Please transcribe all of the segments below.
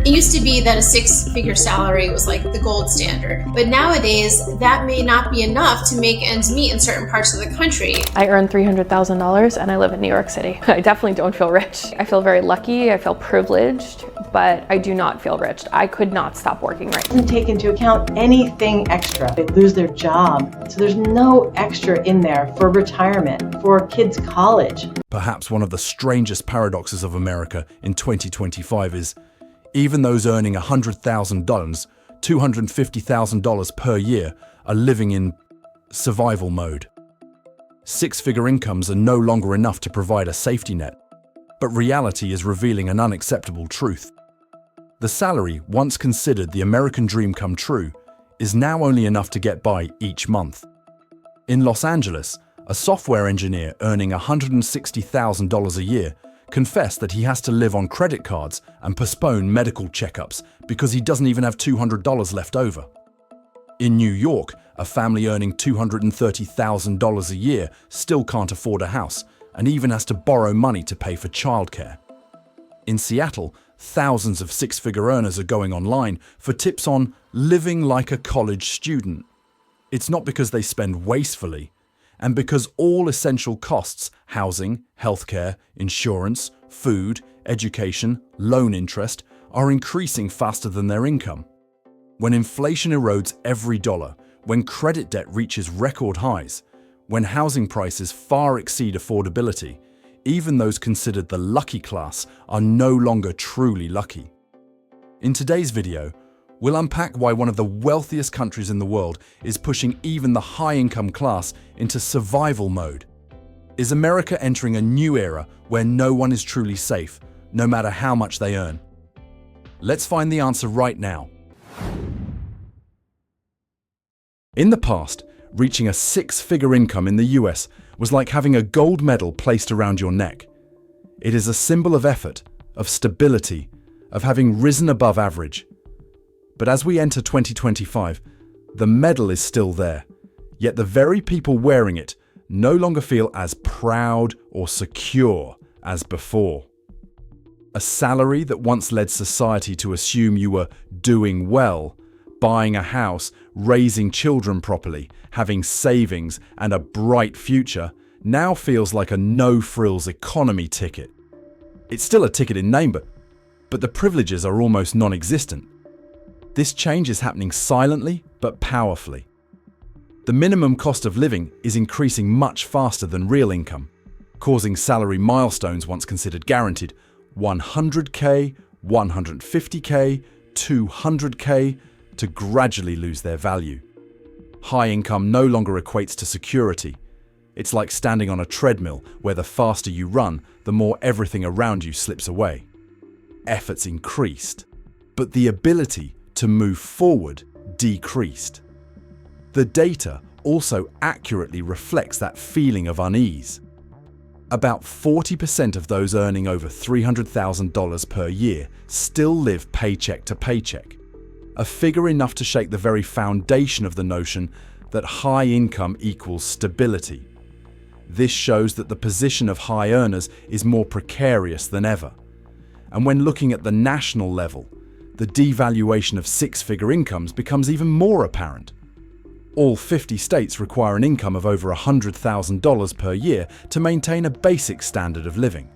It used to be that a six-figure salary was like the gold standard, but nowadays that may not be enough to make ends meet in certain parts of the country. I earn $300,000 and I live in New York City. I definitely don't feel rich. I feel very lucky, I feel privileged, but I do not feel rich. I could not stop working right now. Doesn't take into account anything extra. They lose their job, so there's no extra in there for retirement, for kids' college. Perhaps one of the strangest paradoxes of America in 2025 is even those earning $100,000, $250,000 per year are living in survival mode. Six-figure incomes are no longer enough to provide a safety net, but reality is revealing an unacceptable truth. The salary, once considered the American dream come true, is now only enough to get by each month. In Los Angeles, a software engineer earning $160,000 a year confessed that he has to live on credit cards and postpone medical checkups because he doesn't even have $200 left over. In New York, a family earning $230,000 a year still can't afford a house and even has to borrow money to pay for childcare. In Seattle, thousands of six-figure earners are going online for tips on living like a college student. It's not because they spend wastefully, and because all essential costs, housing, healthcare, insurance, food, education, loan interest, are increasing faster than their income. When inflation erodes every dollar, when credit debt reaches record highs, when housing prices far exceed affordability, even those considered the lucky class are no longer truly lucky. In today's video, we'll unpack why one of the wealthiest countries in the world is pushing even the high-income class into survival mode. Is America entering a new era where no one is truly safe, no matter how much they earn? Let's find the answer right now. In the past, reaching a six-figure income in the US was like having a gold medal placed around your neck. It is a symbol of effort, of stability, of having risen above average. But as we enter 2025, the medal is still there, yet the very people wearing it no longer feel as proud or secure as before. A salary that once led society to assume you were doing well, buying a house, raising children properly, having savings and a bright future, now feels like a no-frills economy ticket. It's still a ticket in name, but the privileges are almost non-existent. This change is happening silently but powerfully. The minimum cost of living is increasing much faster than real income, causing salary milestones once considered guaranteed, 100K, 150K, 200K, to gradually lose their value. High income no longer equates to security. It's like standing on a treadmill where the faster you run, the more everything around you slips away. Effort's increased, but the ability to move forward decreased. The data also accurately reflects that feeling of unease. About 40% of those earning over $300,000 per year still live paycheck to paycheck, a figure enough to shake the very foundation of the notion that high income equals stability. This shows that the position of high earners is more precarious than ever. And when looking at the national level, the devaluation of six-figure incomes becomes even more apparent. All 50 states require an income of over $100,000 per year to maintain a basic standard of living.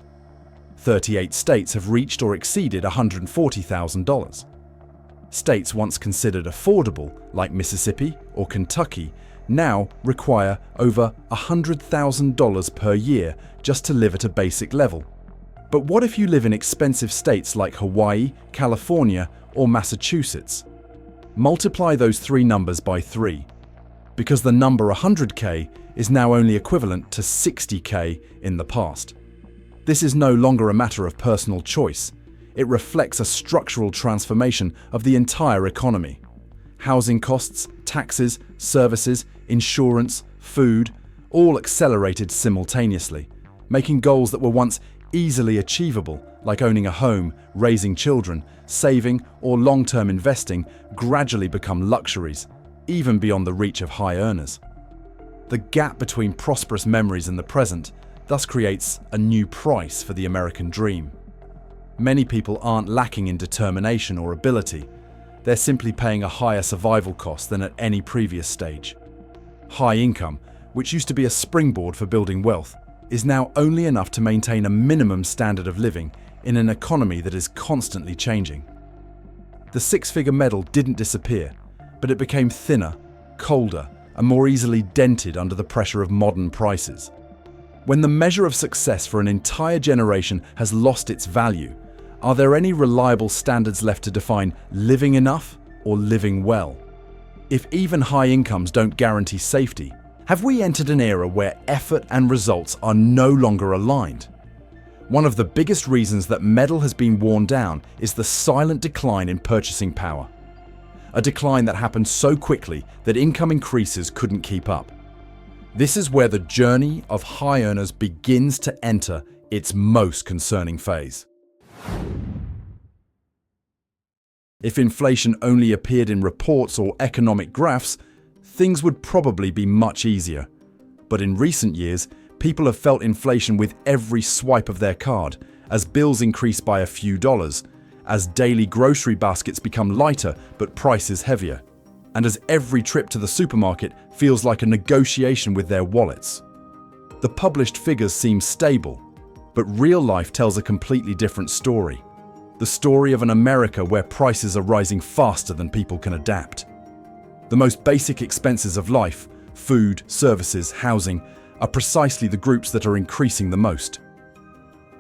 38 states have reached or exceeded $140,000. States once considered affordable, like Mississippi or Kentucky, now require over $100,000 per year just to live at a basic level. But what if you live in expensive states like Hawaii, California, or Massachusetts? Multiply those three numbers by 3, because the number 100K is now only equivalent to 60K in the past. This is no longer a matter of personal choice. It reflects a structural transformation of the entire economy. Housing costs, taxes, services, insurance, food, all accelerated simultaneously, making goals that were once easily achievable, like owning a home, raising children, saving, or long-term investing, gradually become luxuries, even beyond the reach of high earners. The gap between prosperous memories and the present thus creates a new price for the American dream. Many people aren't lacking in determination or ability. They're simply paying a higher survival cost than at any previous stage. High income, which used to be a springboard for building wealth, is now only enough to maintain a minimum standard of living in an economy that is constantly changing. The six-figure medal didn't disappear, but it became thinner, colder, and more easily dented under the pressure of modern prices. When the measure of success for an entire generation has lost its value, are there any reliable standards left to define living enough or living well? If even high incomes don't guarantee safety, have we entered an era where effort and results are no longer aligned? One of the biggest reasons that medal has been worn down is the silent decline in purchasing power. A decline that happened so quickly that income increases couldn't keep up. This is where the journey of high earners begins to enter its most concerning phase. If inflation only appeared in reports or economic graphs, things would probably be much easier. But in recent years, people have felt inflation with every swipe of their card, as bills increase by a few dollars, as daily grocery baskets become lighter but prices heavier, and as every trip to the supermarket feels like a negotiation with their wallets. The published figures seem stable, but real life tells a completely different story. The story of an America where prices are rising faster than people can adapt. The most basic expenses of life, food, services, housing, are precisely the groups that are increasing the most.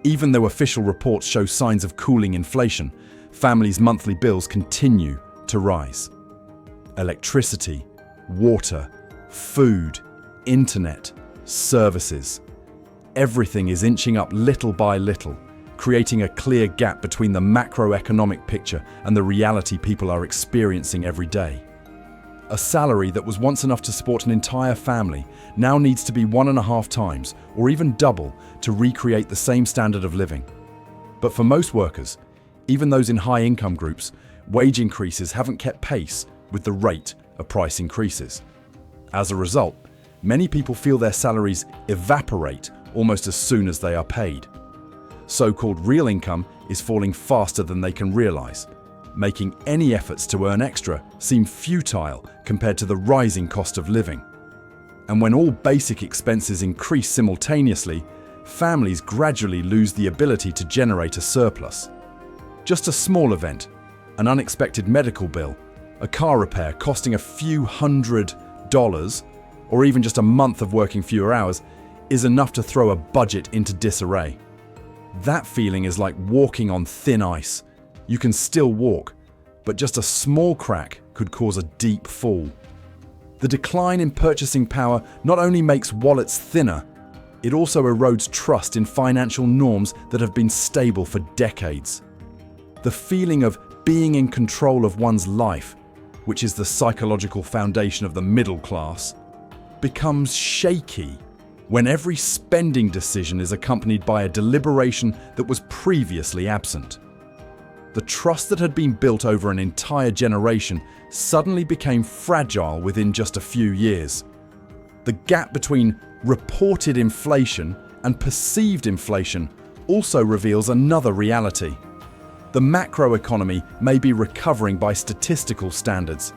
Even though official reports show signs of cooling inflation, families' monthly bills continue to rise. Electricity, water, food, internet, services. Everything is inching up little by little, creating a clear gap between the macroeconomic picture and the reality people are experiencing every day. A salary that was once enough to support an entire family now needs to be 1.5 times, or even double, to recreate the same standard of living. But for most workers, even those in high-income groups, wage increases haven't kept pace with the rate of price increases. As a result, many people feel their salaries evaporate almost as soon as they are paid. So-called real income is falling faster than they can realize, making any efforts to earn extra seem futile compared to the rising cost of living. And when all basic expenses increase simultaneously, families gradually lose the ability to generate a surplus. Just a small event, an unexpected medical bill, a car repair costing a few $100s, or even just a month of working fewer hours, is enough to throw a budget into disarray. That feeling is like walking on thin ice. You can still walk, but just a small crack could cause a deep fall. The decline in purchasing power not only makes wallets thinner, it also erodes trust in financial norms that have been stable for decades. The feeling of being in control of one's life, which is the psychological foundation of the middle class, becomes shaky when every spending decision is accompanied by a deliberation that was previously absent. The trust that had been built over an entire generation suddenly became fragile within just a few years. The gap between reported inflation and perceived inflation also reveals another reality. The macroeconomy may be recovering by statistical standards,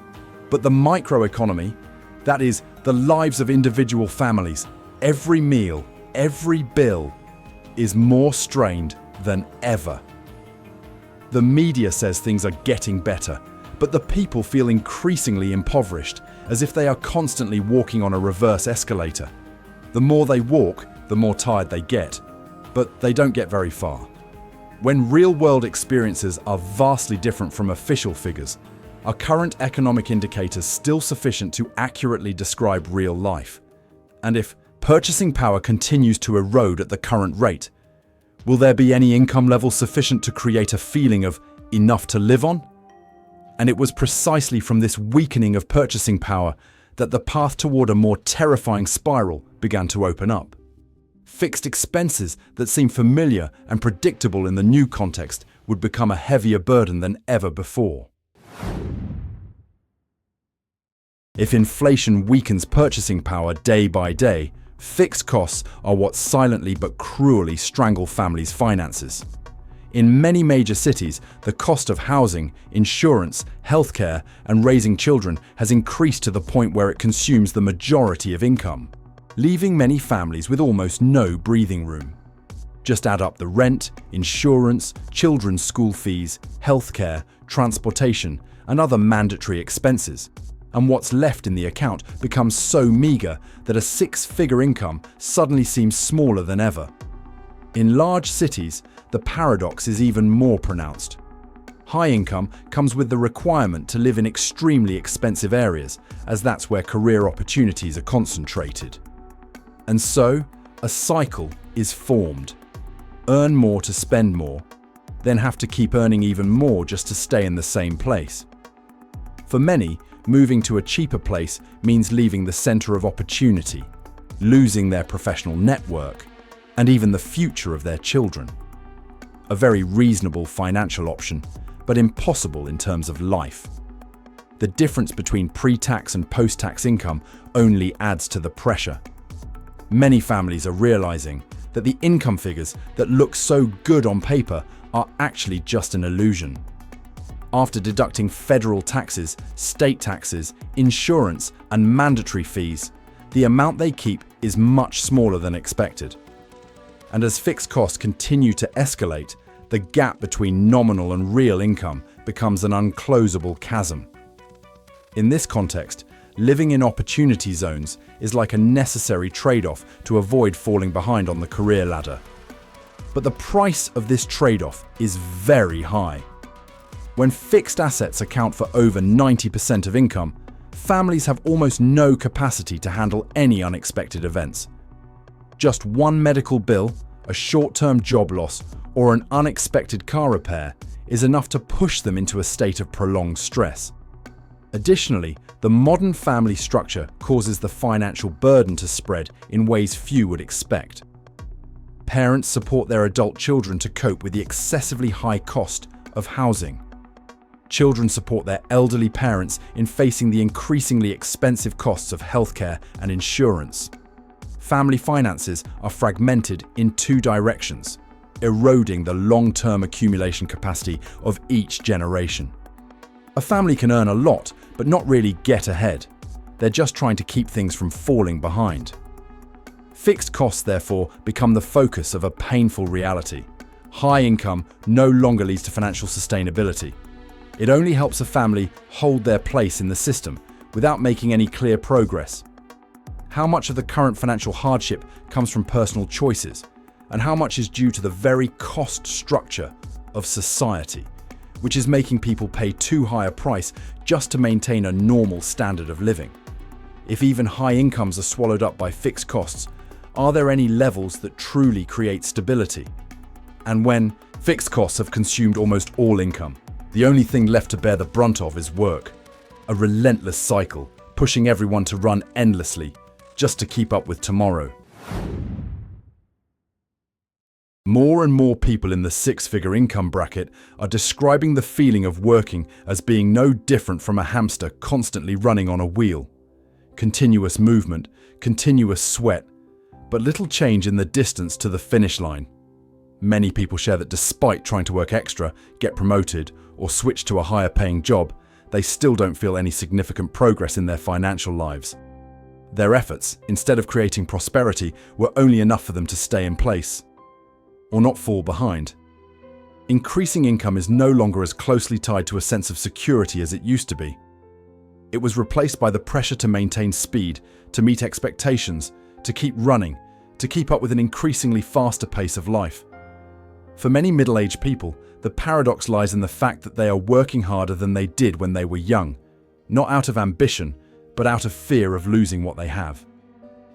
but the microeconomy, that is, the lives of individual families, every meal, every bill, is more strained than ever. The media says things are getting better, but the people feel increasingly impoverished, as if they are constantly walking on a reverse escalator. The more they walk, the more tired they get, but they don't get very far. When real-world experiences are vastly different from official figures, are current economic indicators still sufficient to accurately describe real life? And if purchasing power continues to erode at the current rate, will there be any income level sufficient to create a feeling of enough to live on? And it was precisely from this weakening of purchasing power that the path toward a more terrifying spiral began to open up. Fixed expenses that seem familiar and predictable in the new context would become a heavier burden than ever before. If inflation weakens purchasing power day by day, fixed costs are what silently but cruelly strangle families' finances. In many major cities, the cost of housing, insurance, healthcare, and raising children has increased to the point where it consumes the majority of income, leaving many families with almost no breathing room. Just add up the rent, insurance, children's school fees, healthcare, transportation, and other mandatory expenses, and what's left in the account becomes so meager that a six-figure income suddenly seems smaller than ever. In large cities, the paradox is even more pronounced. High income comes with the requirement to live in extremely expensive areas, as that's where career opportunities are concentrated. And so, a cycle is formed. Earn more to spend more, then have to keep earning even more just to stay in the same place. For many, moving to a cheaper place means leaving the center of opportunity, losing their professional network, and even the future of their children. A very reasonable financial option, but impossible in terms of life. The difference between pre-tax and post-tax income only adds to the pressure. Many families are realizing that the income figures that look so good on paper are actually just an illusion. After deducting federal taxes, state taxes, insurance, and mandatory fees, the amount they keep is much smaller than expected. And as fixed costs continue to escalate, the gap between nominal and real income becomes an unclosable chasm. In this context, living in opportunity zones is like a necessary trade-off to avoid falling behind on the career ladder. But the price of this trade-off is very high. When fixed assets account for over 90% of income, families have almost no capacity to handle any unexpected events. Just one medical bill, a short-term job loss, or an unexpected car repair is enough to push them into a state of prolonged stress. Additionally, the modern family structure causes the financial burden to spread in ways few would expect. Parents support their adult children to cope with the excessively high cost of housing. Children support their elderly parents in facing the increasingly expensive costs of healthcare and insurance. Family finances are fragmented in two directions, eroding the long-term accumulation capacity of each generation. A family can earn a lot, but not really get ahead. They're just trying to keep things from falling behind. Fixed costs, therefore, become the focus of a painful reality. High income no longer leads to financial sustainability. It only helps a family hold their place in the system without making any clear progress. How much of the current financial hardship comes from personal choices, and how much is due to the very cost structure of society, which is making people pay too high a price just to maintain a normal standard of living? If even high incomes are swallowed up by fixed costs, are there any levels that truly create stability? And when fixed costs have consumed almost all income, the only thing left to bear the brunt of is work. A relentless cycle, pushing everyone to run endlessly, just to keep up with tomorrow. More and more people in the six-figure income bracket are describing the feeling of working as being no different from a hamster constantly running on a wheel. Continuous movement, continuous sweat, but little change in the distance to the finish line. Many people share that despite trying to work extra, get promoted, or switch to a higher-paying job, they still don't feel any significant progress in their financial lives. Their efforts, instead of creating prosperity, were only enough for them to stay in place, or not fall behind. Increasing income is no longer as closely tied to a sense of security as it used to be. It was replaced by the pressure to maintain speed, to meet expectations, to keep running, to keep up with an increasingly faster pace of life. For many middle-aged people, the paradox lies in the fact that they are working harder than they did when they were young, not out of ambition, but out of fear of losing what they have.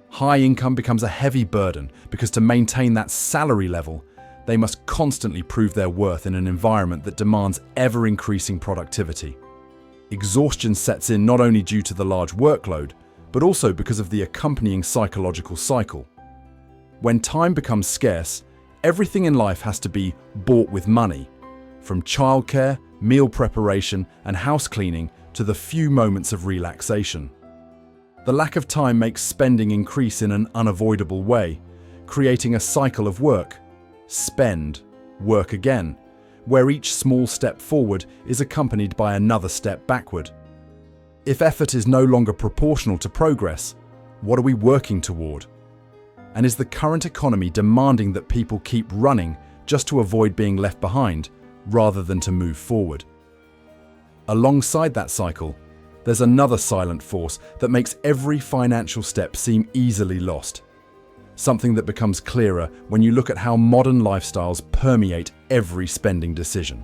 High income becomes a heavy burden because to maintain that salary level, they must constantly prove their worth in an environment that demands ever-increasing productivity. Exhaustion sets in not only due to the large workload, but also because of the accompanying psychological cycle. When time becomes scarce, everything in life has to be bought with money, from childcare, meal preparation, and house cleaning to the few moments of relaxation. The lack of time makes spending increase in an unavoidable way, creating a cycle of work, spend, work again, where each small step forward is accompanied by another step backward. If effort is no longer proportional to progress, what are we working toward? And is the current economy demanding that people keep running just to avoid being left behind, rather than to move forward? Alongside that cycle, there's another silent force that makes every financial step seem easily lost. Something that becomes clearer when you look at how modern lifestyles permeate every spending decision.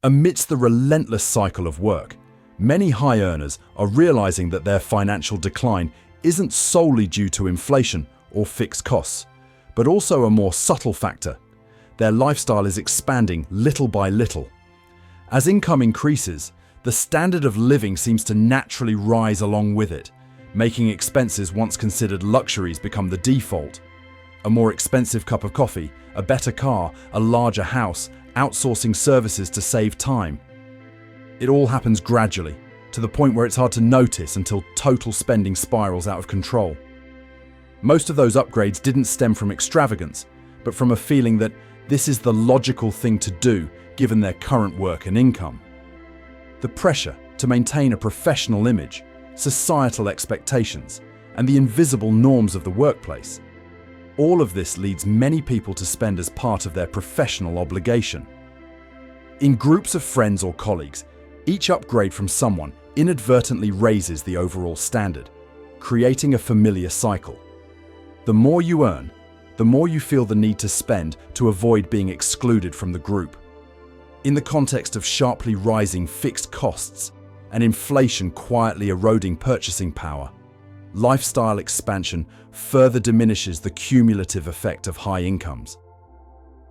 Amidst the relentless cycle of work, many high earners are realizing that their financial decline isn't solely due to inflation or fixed costs, but also a more subtle factor. Their lifestyle is expanding little by little. As income increases, the standard of living seems to naturally rise along with it, making expenses once considered luxuries become the default. A more expensive cup of coffee, a better car, a larger house, outsourcing services to save time. It all happens gradually, to the point where it's hard to notice until total spending spirals out of control. Most of those upgrades didn't stem from extravagance, but from a feeling that this is the logical thing to do given their current work and income. The pressure to maintain a professional image, societal expectations, and the invisible norms of the workplace. All of this leads many people to spend as part of their professional obligation. In groups of friends or colleagues, each upgrade from someone inadvertently raises the overall standard, creating a familiar cycle. The more you earn, the more you feel the need to spend to avoid being excluded from the group. In the context of sharply rising fixed costs and inflation quietly eroding purchasing power, lifestyle expansion further diminishes the cumulative effect of high incomes.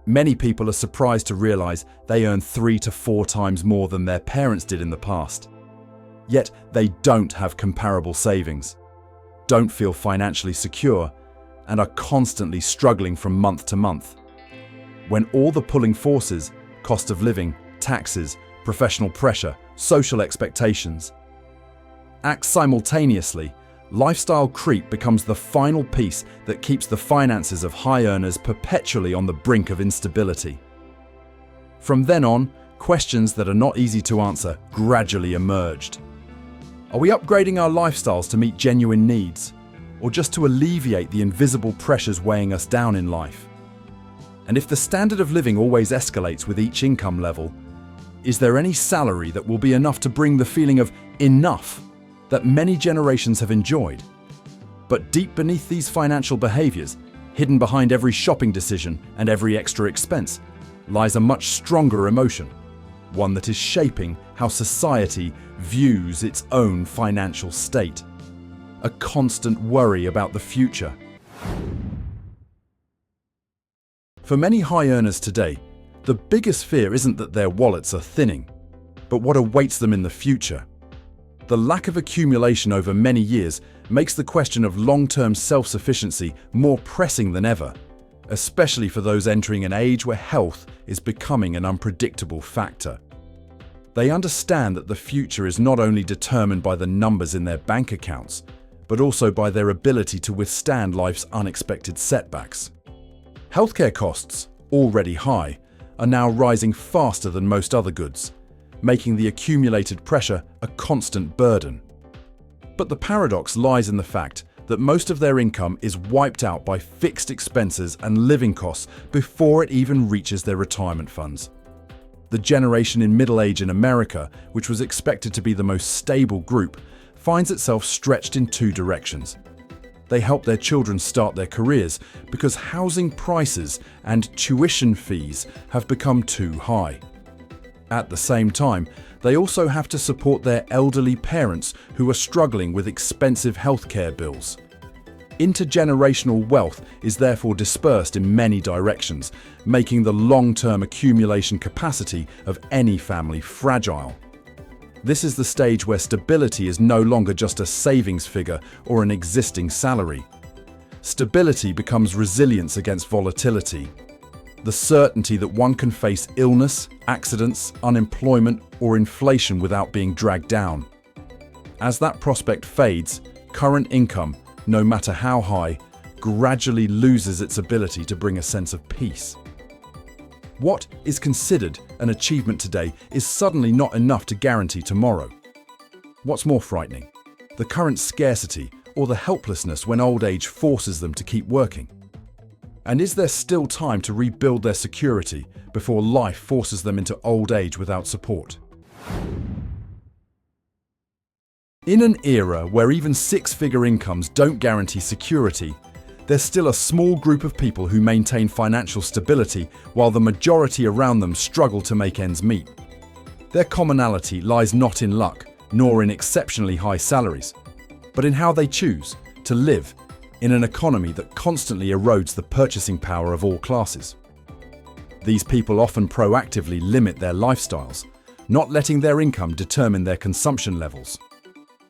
Many people are surprised to realize they earn 3 to 4 times more than their parents did in the past. Yet they don't have comparable savings, don't feel financially secure, and are constantly struggling from month to month. When all the pulling forces, cost of living, taxes, professional pressure, social expectations, act simultaneously, lifestyle creep becomes the final piece that keeps the finances of high earners perpetually on the brink of instability. From then on, questions that are not easy to answer gradually emerged. Are we upgrading our lifestyles to meet genuine needs, or just to alleviate the invisible pressures weighing us down in life? And if the standard of living always escalates with each income level, is there any salary that will be enough to bring the feeling of enough that many generations have enjoyed? But deep beneath these financial behaviors, hidden behind every shopping decision and every extra expense, lies a much stronger emotion, one that is shaping how society views its own financial state. A constant worry about the future. For many high earners today, the biggest fear isn't that their wallets are thinning, but what awaits them in the future. The lack of accumulation over many years makes the question of long-term self-sufficiency more pressing than ever, especially for those entering an age where health is becoming an unpredictable factor. They understand that the future is not only determined by the numbers in their bank accounts, but also by their ability to withstand life's unexpected setbacks. Healthcare costs, already high, are now rising faster than most other goods, making the accumulated pressure a constant burden. But the paradox lies in the fact that most of their income is wiped out by fixed expenses and living costs before it even reaches their retirement funds. The generation in middle age in America, which was expected to be the most stable group, finds itself stretched in 2 directions. They help their children start their careers because housing prices and tuition fees have become too high. At the same time, they also have to support their elderly parents who are struggling with expensive healthcare bills. Intergenerational wealth is therefore dispersed in many directions, making the long-term accumulation capacity of any family fragile. This is the stage where stability is no longer just a savings figure or an existing salary. Stability becomes resilience against volatility. The certainty that one can face illness, accidents, unemployment, or inflation without being dragged down. As that prospect fades, current income, no matter how high, gradually loses its ability to bring a sense of peace. What is considered an achievement today is suddenly not enough to guarantee tomorrow. What's more frightening? The current scarcity or the helplessness when old age forces them to keep working? And is there still time to rebuild their security before life forces them into old age without support? In an era where even six-figure incomes don't guarantee security, there's still a small group of people who maintain financial stability while the majority around them struggle to make ends meet. Their commonality lies not in luck, nor in exceptionally high salaries, but in how they choose to live in an economy that constantly erodes the purchasing power of all classes. These people often proactively limit their lifestyles, not letting their income determine their consumption levels.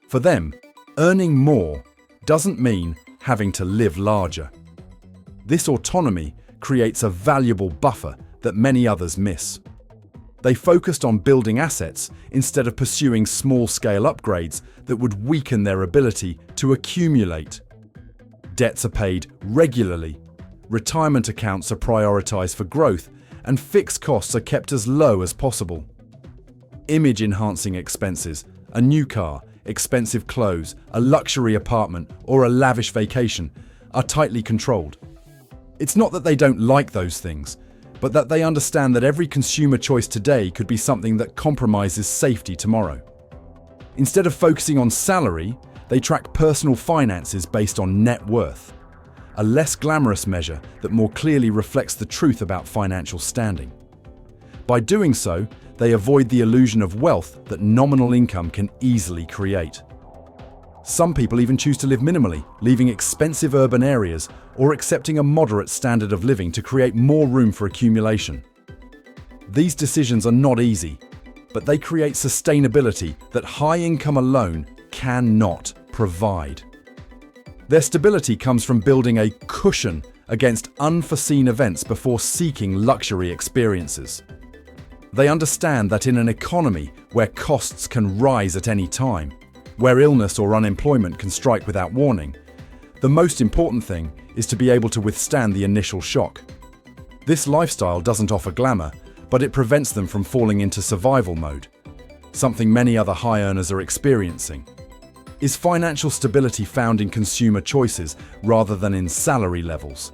For them, earning more doesn't mean having to live larger. This autonomy creates a valuable buffer that many others miss. They focused on building assets instead of pursuing small-scale upgrades that would weaken their ability to accumulate. Debts are paid regularly, retirement accounts are prioritized for growth, and fixed costs are kept as low as possible. Image-enhancing expenses, a new car, expensive clothes, a luxury apartment, or a lavish vacation are tightly controlled. It's not that they don't like those things, but that they understand that every consumer choice today could be something that compromises safety tomorrow. Instead of focusing on salary, they track personal finances based on net worth, a less glamorous measure that more clearly reflects the truth about financial standing. By doing so, they avoid the illusion of wealth that nominal income can easily create. Some people even choose to live minimally, leaving expensive urban areas or accepting a moderate standard of living to create more room for accumulation. These decisions are not easy, but they create sustainability that high income alone cannot provide. Their stability comes from building a cushion against unforeseen events before seeking luxury experiences. They understand that in an economy where costs can rise at any time, where illness or unemployment can strike without warning, the most important thing is to be able to withstand the initial shock. This lifestyle doesn't offer glamour, but it prevents them from falling into survival mode, something many other high earners are experiencing. Is financial stability found in consumer choices rather than in salary levels?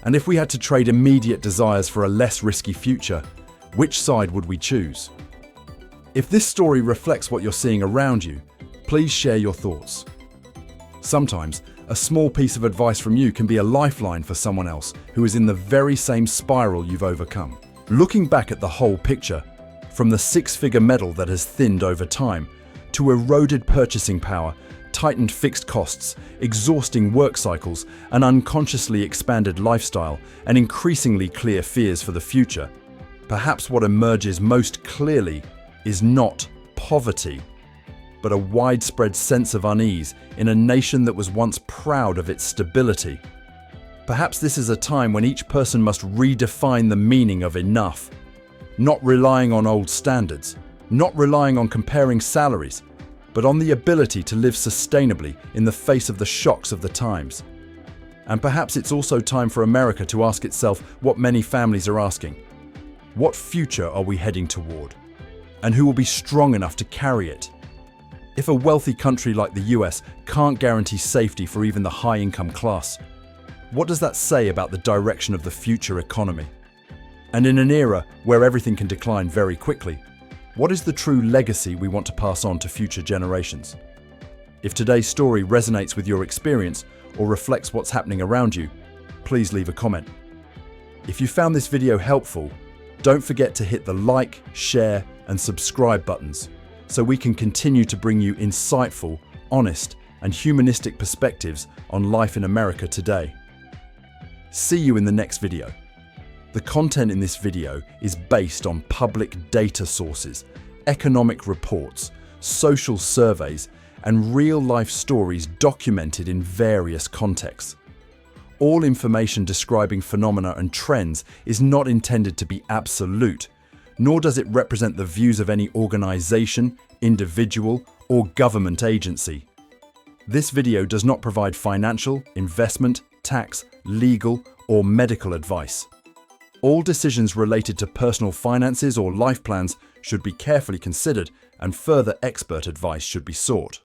And if we had to trade immediate desires for a less risky future, which side would we choose? If this story reflects what you're seeing around you, please share your thoughts. Sometimes, a small piece of advice from you can be a lifeline for someone else who is in the very same spiral you've overcome. Looking back at the whole picture, from the six-figure medal that has thinned over time, to eroded purchasing power, tightened fixed costs, exhausting work cycles, an unconsciously expanded lifestyle, and increasingly clear fears for the future, perhaps what emerges most clearly is not poverty, but a widespread sense of unease in a nation that was once proud of its stability. Perhaps this is a time when each person must redefine the meaning of enough, not relying on old standards, not relying on comparing salaries, but on the ability to live sustainably in the face of the shocks of the times. And perhaps it's also time for America to ask itself what many families are asking. What future are we heading toward? And who will be strong enough to carry it? If a wealthy country like the US can't guarantee safety for even the high-income class, what does that say about the direction of the future economy? And in an era where everything can decline very quickly, what is the true legacy we want to pass on to future generations? If today's story resonates with your experience or reflects what's happening around you, please leave a comment. If you found this video helpful, don't forget to hit the like, share, and subscribe buttons so we can continue to bring you insightful, honest, and humanistic perspectives on life in America today. See you in the next video. The content in this video is based on public data sources, economic reports, social surveys, and real-life stories documented in various contexts. All information describing phenomena and trends is not intended to be absolute, nor does it represent the views of any organization, individual, or government agency. This video does not provide financial, investment, tax, legal, or medical advice. All decisions related to personal finances or life plans should be carefully considered, and further expert advice should be sought.